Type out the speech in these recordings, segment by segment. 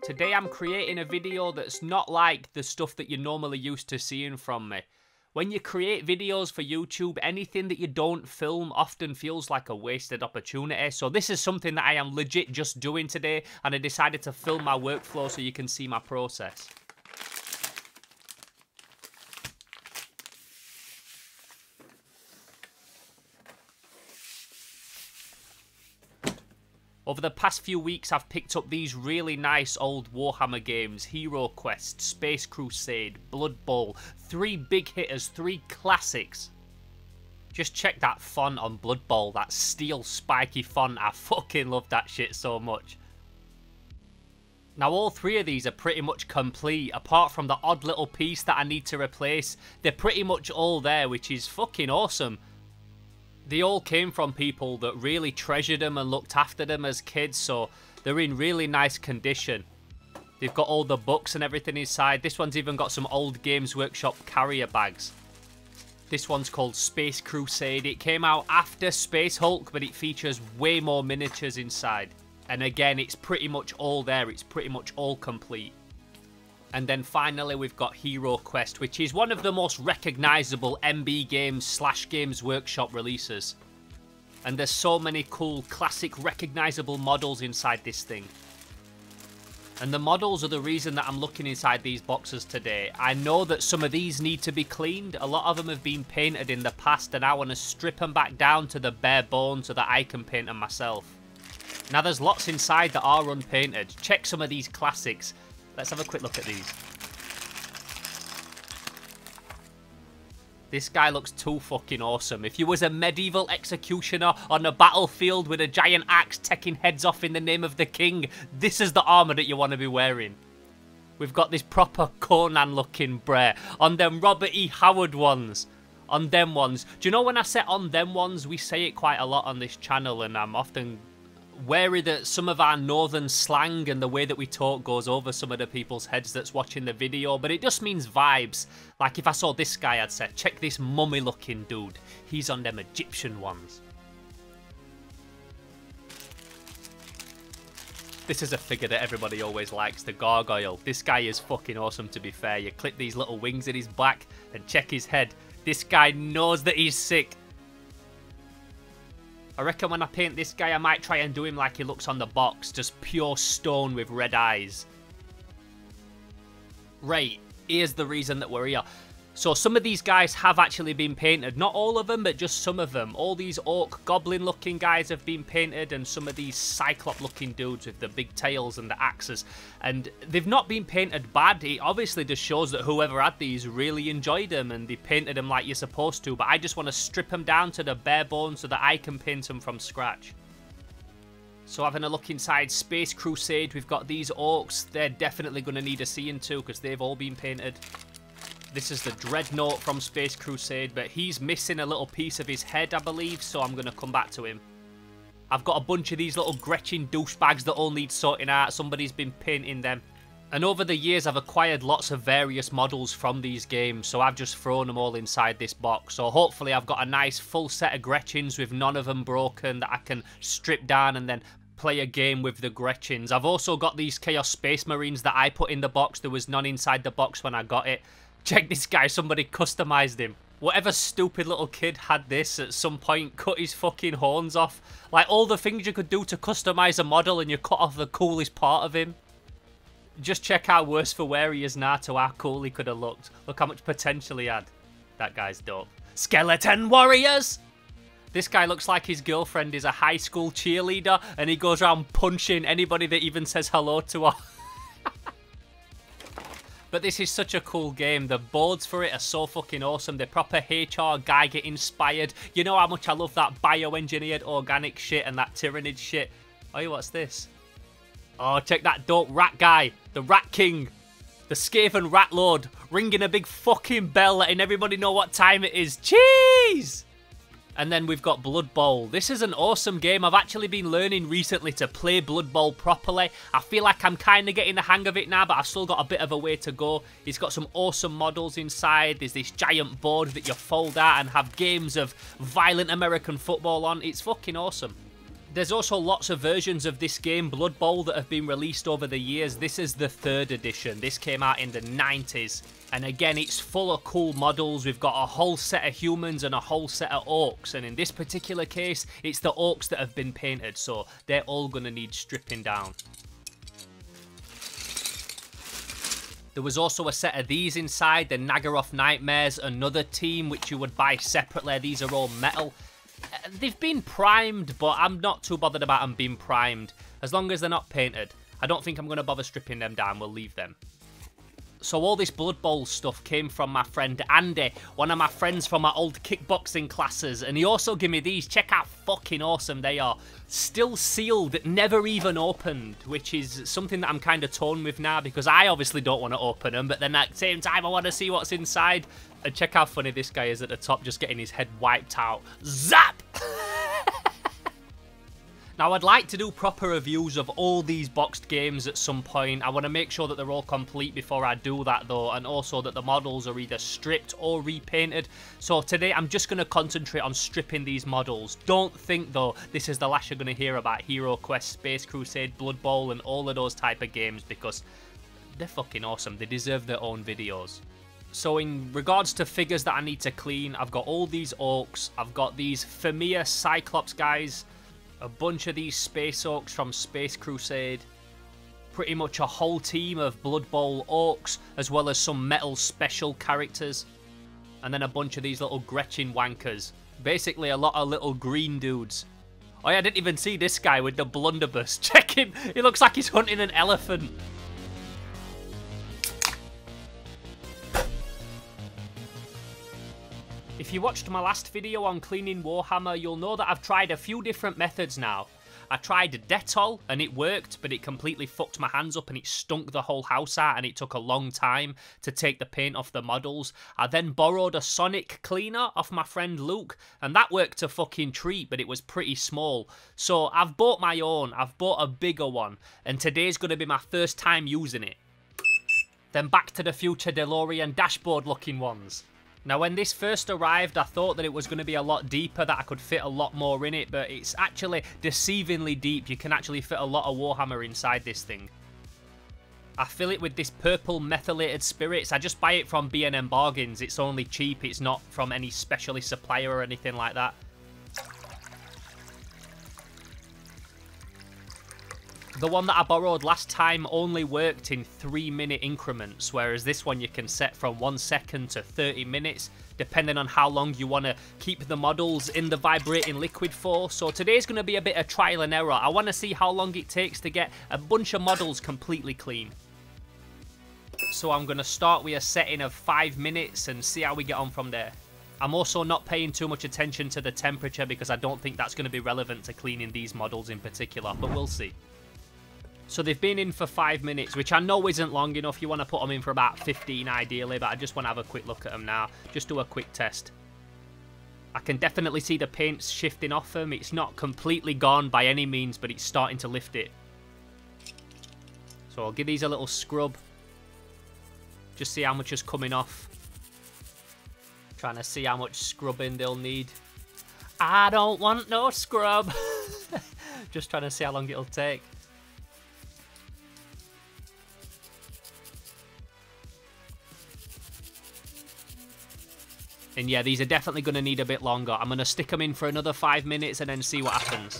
Today I'm creating a video that's not like the stuff that you're normally used to seeing from me. When you create videos for YouTube, anything that you don't film often feels like a wasted opportunity. So this is something that I am legit just doing today, and I decided to film my workflow so you can see my process. Over the past few weeks, I've picked up these really nice old Warhammer games, Hero Quest, Space Crusade, Blood Bowl, 3 big hitters, 3 classics. Just check that font on Blood Bowl, that steel spiky font, I fucking love that shit so much. Now all 3 of these are pretty much complete, apart from the odd little piece that I need to replace. They're pretty much all there, which is fucking awesome. They all came from people that really treasured them and looked after them as kids, so they're in really nice condition. They've got all the books and everything inside. This one's even got some old Games Workshop carrier bags. This one's called Space Crusade. It came out after Space Hulk, but it features way more miniatures inside. And again, it's pretty much all there. It's pretty much all complete. And then finally we've got Hero Quest, which is one of the most recognisable MB Games / Games Workshop releases. And there's so many cool, classic, recognisable models inside this thing. And the models are the reason that I'm looking inside these boxes today. I know that some of these need to be cleaned. A lot of them have been painted in the past, and I want to strip them back down to the bare bones so that I can paint them myself. Now there's lots inside that are unpainted. Check some of these classics. Let's have a quick look at these. This guy looks too fucking awesome. If you was a medieval executioner on a battlefield with a giant axe taking heads off in the name of the king, this is the armour that you want to be wearing. We've got this proper Conan looking brer. On them Robert E. Howard ones. On them ones. Do you know when I say on them ones, we say it quite a lot on this channel, and I'm often wary that some of our northern slang and the way that we talk goes over some of the people's heads that's watching the video, but it just means vibes. Like if I saw this guy, I'd say, check this mummy looking dude. He's on them Egyptian ones. This is a figure that everybody always likes, the Gargoyle. This guy is fucking awesome, to be fair. You clip these little wings in his back and check his head. This guy knows that he's sick. I reckon when I paint this guy, I might try and do him like he looks on the box. Just pure stone with red eyes. Right, here's the reason that we're here. So some of these guys have actually been painted. Not all of them, but just some of them. All these orc goblin looking guys have been painted, and some of these cyclop looking dudes with the big tails and the axes. And they've not been painted bad. It obviously just shows that whoever had these really enjoyed them and they painted them like you're supposed to. But I just want to strip them down to the bare bones so that I can paint them from scratch. So having a look inside Space Crusade, we've got these orcs. They're definitely going to need a seeing to because they've all been painted. This is the Dreadnought from Space Crusade, but he's missing a little piece of his head, I believe, so I'm going to come back to him. I've got a bunch of these little Gretchen douchebags that all need sorting out. Somebody's been painting them. And over the years, I've acquired lots of various models from these games, so I've just thrown them all inside this box. So hopefully I've got a nice full set of Gretchens with none of them broken that I can strip down and then play a game with the Gretchens. I've also got these Chaos Space Marines that I put in the box. There was none inside the box when I got it. Check this guy, somebody customized him. Whatever stupid little kid had this at some point, cut his fucking horns off. Like all the things you could do to customize a model and you cut off the coolest part of him. Just check how worse for wear he is now to how cool he could have looked. Look how much potential he had. That guy's dope. Skeleton Warriors! This guy looks like his girlfriend is a high school cheerleader and he goes around punching anybody that even says hello to her. But this is such a cool game. The boards for it are so fucking awesome. They're proper HR Geiger inspired. You know how much I love that bioengineered organic shit and that Tyranid shit. Oh, what's this? Oh, check that dope rat guy. The Rat King. The Skaven Rat Lord. Ringing a big fucking bell letting everybody know what time it is. Cheese! And then we've got Blood Bowl. This is an awesome game. I've actually been learning recently to play Blood Bowl properly. I feel like I'm kind of getting the hang of it now, but I've still got a bit of a way to go. It's got some awesome models inside. There's this giant board that you fold out and have games of violent American football on. It's fucking awesome. There's also lots of versions of this game, Blood Bowl, that have been released over the years. This is the 3rd edition. This came out in the 90s. And again, it's full of cool models. We've got a whole set of humans and a whole set of orcs. And in this particular case, it's the orcs that have been painted. So they're all going to need stripping down. There was also a set of these inside, the Nagaroth Nightmares, another team which you would buy separately. These are all metal. They've been primed, but I'm not too bothered about them being primed. As long as they're not painted. I don't think I'm going to bother stripping them down. We'll leave them. So all this Blood Bowl stuff came from my friend Andy, one of my friends from my old kickboxing classes, and he also gave me these. Check how fucking awesome they are. Still sealed, never even opened, which is something that I'm kind of torn with now, because I obviously don't want to open them, but then at the same time I want to see what's inside. And check how funny this guy is at the top, just getting his head wiped out. Zap! Now, I'd like to do proper reviews of all these boxed games at some point. I want to make sure that they're all complete before I do that, though, and also that the models are either stripped or repainted. So today, I'm just going to concentrate on stripping these models. Don't think, though, this is the last you're going to hear about Hero Quest, Space Crusade, Blood Bowl, and all of those type of games, because they're fucking awesome. They deserve their own videos. So in regards to figures that I need to clean, I've got all these orcs, I've got these Familiar Cyclops guys, a bunch of these Space Orcs from Space Crusade, pretty much a whole team of Blood Bowl Orcs, as well as some metal special characters, and then a bunch of these little Gretchen wankers. Basically a lot of little green dudes. Oh yeah, I didn't even see this guy with the blunderbuss. Check him, he looks like he's hunting an elephant. If you watched my last video on cleaning Warhammer, you'll know that I've tried a few different methods now. I tried Dettol and it worked, but it completely fucked my hands up and it stunk the whole house out and it took a long time to take the paint off the models. I then borrowed a Sonic cleaner off my friend Luke and that worked a fucking treat, but it was pretty small. So I've bought my own, I've bought a bigger one, and today's going to be my first time using it. Then Back to the Future DeLorean dashboard looking ones. Now, when this first arrived, I thought that it was going to be a lot deeper, that I could fit a lot more in it, but it's actually deceivingly deep. You can actually fit a lot of Warhammer inside this thing. I fill it with this purple methylated spirits. I just buy it from B&M Bargains. It's only cheap. It's not from any specialist supplier or anything like that. The one that I borrowed last time only worked in 3-minute increments, whereas this one you can set from 1 second to 30 minutes, depending on how long you want to keep the models in the vibrating liquid for. So today's going to be a bit of trial and error. I want to see how long it takes to get a bunch of models completely clean. So I'm going to start with a setting of 5 minutes and see how we get on from there. I'm also not paying too much attention to the temperature because I don't think that's going to be relevant to cleaning these models in particular, but we'll see. So they've been in for 5 minutes, which I know isn't long enough. You want to put them in for about 15 ideally, but I just want to have a quick look at them now. Just do a quick test. I can definitely see the paint shifting off them. It's not completely gone by any means, but it's starting to lift it. So I'll give these a little scrub. Just see how much is coming off. Trying to see how much scrubbing they'll need. I don't want no scrub. Just trying to see how long it'll take. And yeah, these are definitely going to need a bit longer. I'm going to stick them in for another 5 minutes and then see what happens.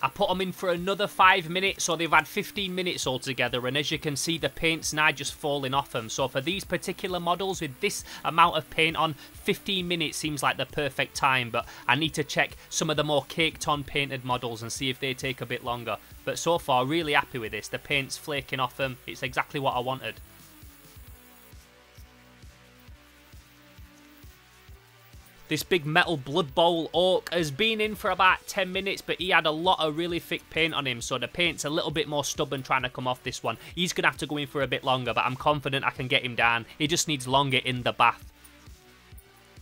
I put them in for another 5 minutes, so they've had 15 minutes altogether, and as you can see, the paint's now just falling off them. So for these particular models with this amount of paint on, 15 minutes seems like the perfect time, but I need to check some of the more caked on painted models and see if they take a bit longer. But so far, really happy with this. The paint's flaking off them. It's exactly what I wanted. This big metal Blood Bowl orc has been in for about 10 minutes, but he had a lot of really thick paint on him, so the paint's a little bit more stubborn trying to come off this one. He's going to have to go in for a bit longer, but I'm confident I can get him down. He just needs longer in the bath.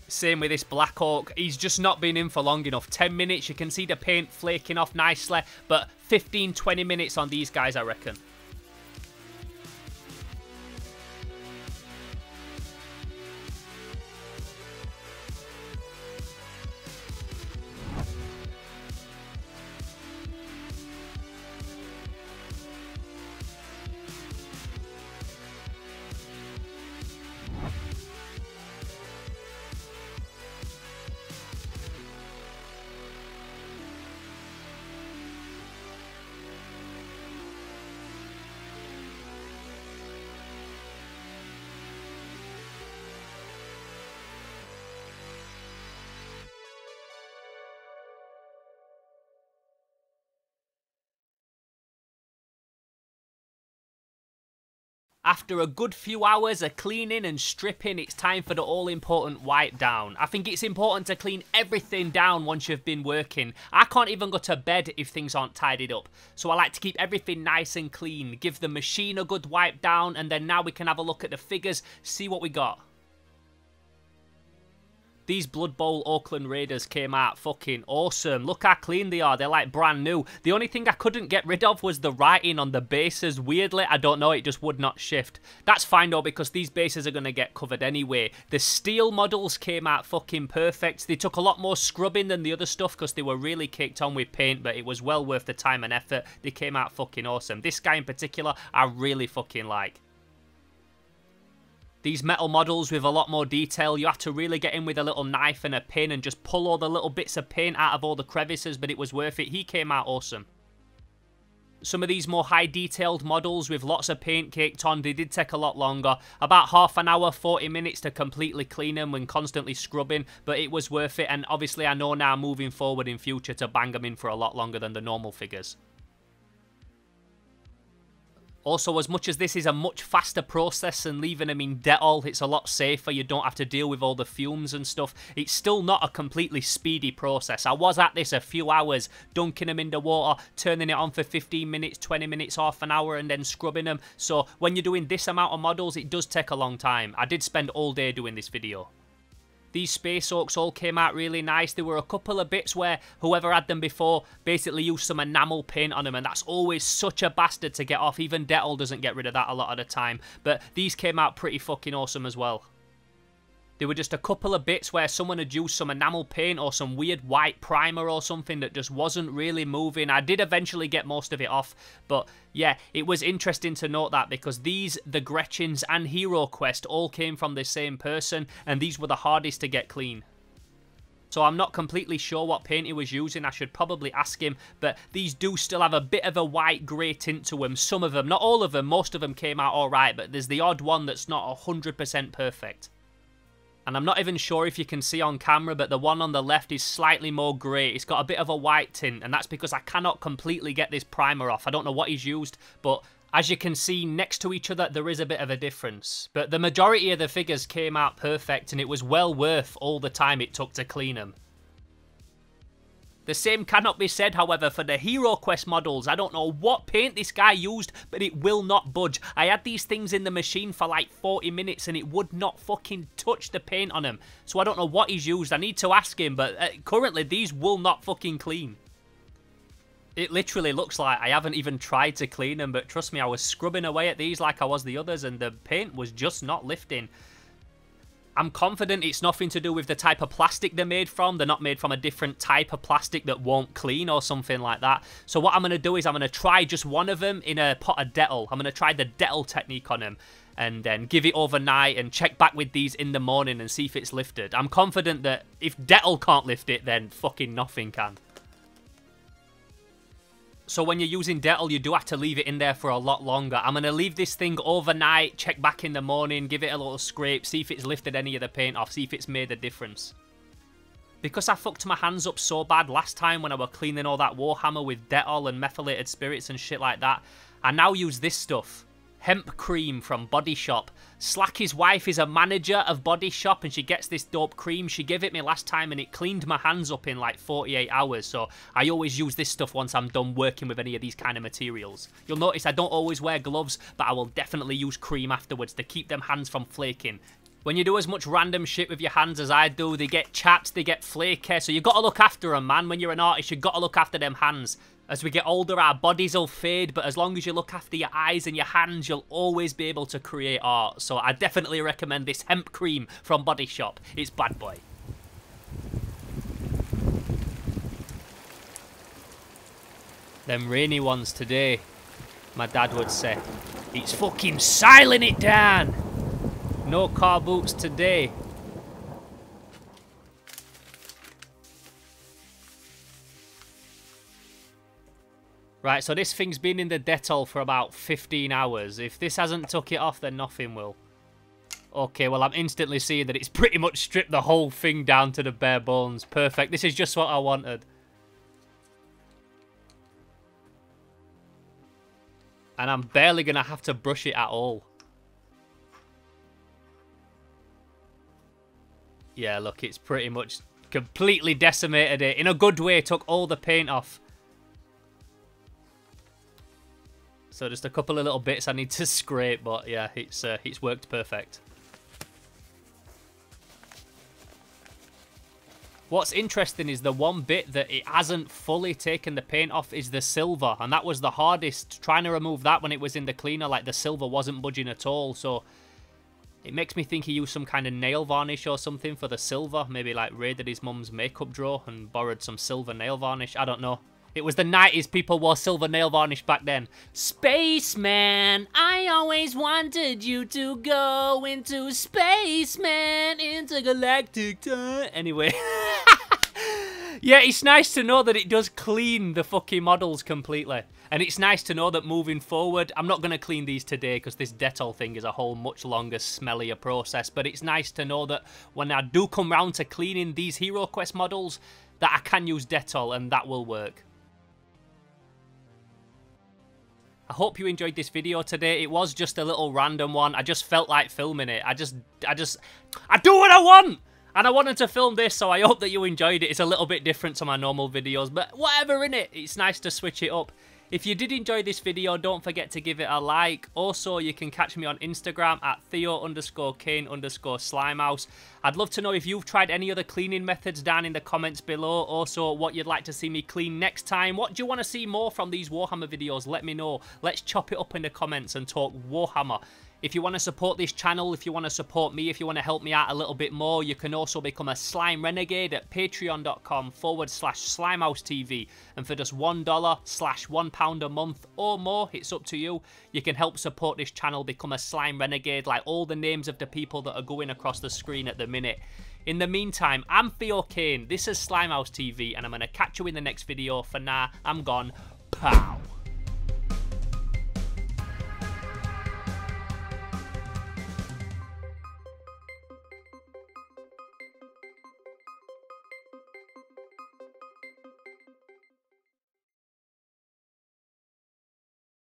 Same with this black orc. He's just not been in for long enough. 10 minutes, you can see the paint flaking off nicely, but 15-20 minutes on these guys, I reckon. After a good few hours of cleaning and stripping, it's time for the all-important wipe down. I think it's important to clean everything down once you've been working. I can't even go to bed if things aren't tidied up. So I like to keep everything nice and clean, give the machine a good wipe down, and then now we can have a look at the figures, see what we got. These Blood Bowl Oakland Raiders came out fucking awesome. Look how clean they are. They're like brand new. The only thing I couldn't get rid of was the writing on the bases. Weirdly, I don't know, it just would not shift. That's fine though, because these bases are going to get covered anyway. The steel models came out fucking perfect. They took a lot more scrubbing than the other stuff because they were really caked on with paint, but it was well worth the time and effort. They came out fucking awesome. This guy in particular, I really fucking like. These metal models with a lot more detail, you have to really get in with a little knife and a pin and just pull all the little bits of paint out of all the crevices, but it was worth it. He came out awesome. Some of these more high detailed models with lots of paint caked on, they did take a lot longer. About half an hour, 40 minutes to completely clean them when constantly scrubbing, but it was worth it, and obviously I know now moving forward in future to bang them in for a lot longer than the normal figures. Also, as much as this is a much faster process than leaving them in Dettol, it's a lot safer, you don't have to deal with all the fumes and stuff, it's still not a completely speedy process. I was at this a few hours, dunking them in the water, turning it on for 15 minutes, 20 minutes, half an hour, and then scrubbing them. So when you're doing this amount of models, it does take a long time. I did spend all day doing this video. These Space Oaks all came out really nice. There were a couple of bits where whoever had them before basically used some enamel paint on them, and that's always such a bastard to get off. Even Dettol doesn't get rid of that a lot of the time. But these came out pretty fucking awesome as well. There were just a couple of bits where someone had used some enamel paint or some weird white primer or something that just wasn't really moving. I did eventually get most of it off, but yeah, it was interesting to note that because these, the Gretchens and Hero Quest, all came from the same person, and these were the hardest to get clean. So I'm not completely sure what paint he was using, I should probably ask him, but these do still have a bit of a white grey tint to them. Some of them, not all of them, most of them came out alright, but there's the odd one that's not 100% perfect. And I'm not even sure if you can see on camera, but the one on the left is slightly more grey. It's got a bit of a white tint, and that's because I cannot completely get this primer off. I don't know what he's used, but as you can see next to each other, there is a bit of a difference. But the majority of the figures came out perfect, and it was well worth all the time it took to clean them. The same cannot be said, however, for the Hero Quest models. I don't know what paint this guy used, but it will not budge. I had these things in the machine for like 40 minutes and it would not fucking touch the paint on them. So I don't know what he's used. I need to ask him, but currently these will not fucking clean. It literally looks like I haven't even tried to clean them, but trust me, I was scrubbing away at these like I was the others and the paint was just not lifting. I'm confident it's nothing to do with the type of plastic they're made from. They're not made from a different type of plastic that won't clean or something like that. So what I'm going to do is I'm going to try just one of them in a pot of Dettol. I'm going to try the Dettol technique on them and then give it overnight and check back with these in the morning and see if it's lifted. I'm confident that if Dettol can't lift it, then fucking nothing can. So when you're using Dettol, you do have to leave it in there for a lot longer. I'm going to leave this thing overnight, check back in the morning, give it a little scrape, see if it's lifted any of the paint off, see if it's made a difference. Because I fucked my hands up so bad last time when I was cleaning all that Warhammer with Dettol and methylated spirits and shit like that, I now use this stuff. Hemp cream from Body Shop. Slacky's wife is a manager of Body Shop and she gets this dope cream. She gave it me last time and it cleaned my hands up in like 48 hours. So I always use this stuff once I'm done working with any of these kind of materials. You'll notice I don't always wear gloves, but I will definitely use cream afterwards to keep them hands from flaking. When you do as much random shit with your hands as I do, they get chapped, they get flaky. So you got to look after them, man. When you're an artist, you got to look after them hands. As we get older, our bodies will fade, but as long as you look after your eyes and your hands, you'll always be able to create art. So I definitely recommend this hemp cream from Body Shop. It's bad boy. Them rainy ones today, my dad would say. It's fucking siling it down. No car boots today. Right, so this thing's been in the Dettol for about 15 hours. If this hasn't took it off, then nothing will. Okay, well, I'm instantly seeing that it's pretty much stripped the whole thing down to the bare bones. Perfect. This is just what I wanted. And I'm barely going to have to brush it at all. Yeah, look, it's pretty much completely decimated it. In a good way, took all the paint off. So just a couple of little bits I need to scrape, but yeah, it's worked perfect. What's interesting is the one bit that it hasn't fully taken the paint off is the silver, and that was the hardest. Trying to remove that when it was in the cleaner, like the silver wasn't budging at all, so it makes me think he used some kind of nail varnish or something for the silver. Maybe like raided his mum's makeup drawer and borrowed some silver nail varnish. I don't know. It was the 90s, people wore silver nail varnish back then. Spaceman, I always wanted you to go into space, man, intergalactic time. Anyway. Yeah, it's nice to know that it does clean the fucking models completely. And it's nice to know that moving forward, I'm not going to clean these today because this Dettol thing is a whole much longer, smellier process. But it's nice to know that when I do come round to cleaning these Hero Quest models, that I can use Dettol and that will work. I hope you enjoyed this video today. It was just a little random one. I just felt like filming it. I do what I want! And I wanted to film this, so I hope that you enjoyed it. It's a little bit different to my normal videos, but whatever, innit? It's nice to switch it up. If you did enjoy this video, don't forget to give it a like. Also, you can catch me on Instagram at Theo_Kane_Slimehouse. I'd love to know if you've tried any other cleaning methods down in the comments below. Also, what you'd like to see me clean next time. What do you want to see more from these Warhammer videos? Let me know. Let's chop it up in the comments and talk Warhammer. If you want to support this channel, if you want to support me, if you want to help me out a little bit more, you can also become a Slime Renegade at patreon.com/SlimeHouseTV. And for just $1/£1 a month or more, it's up to you. You can help support this channel, become a Slime Renegade, like all the names of the people that are going across the screen at the minute. In the meantime, I'm Theo Kane, this is Slimehouse TV, and I'm going to catch you in the next video. For now, I'm gone. Pow!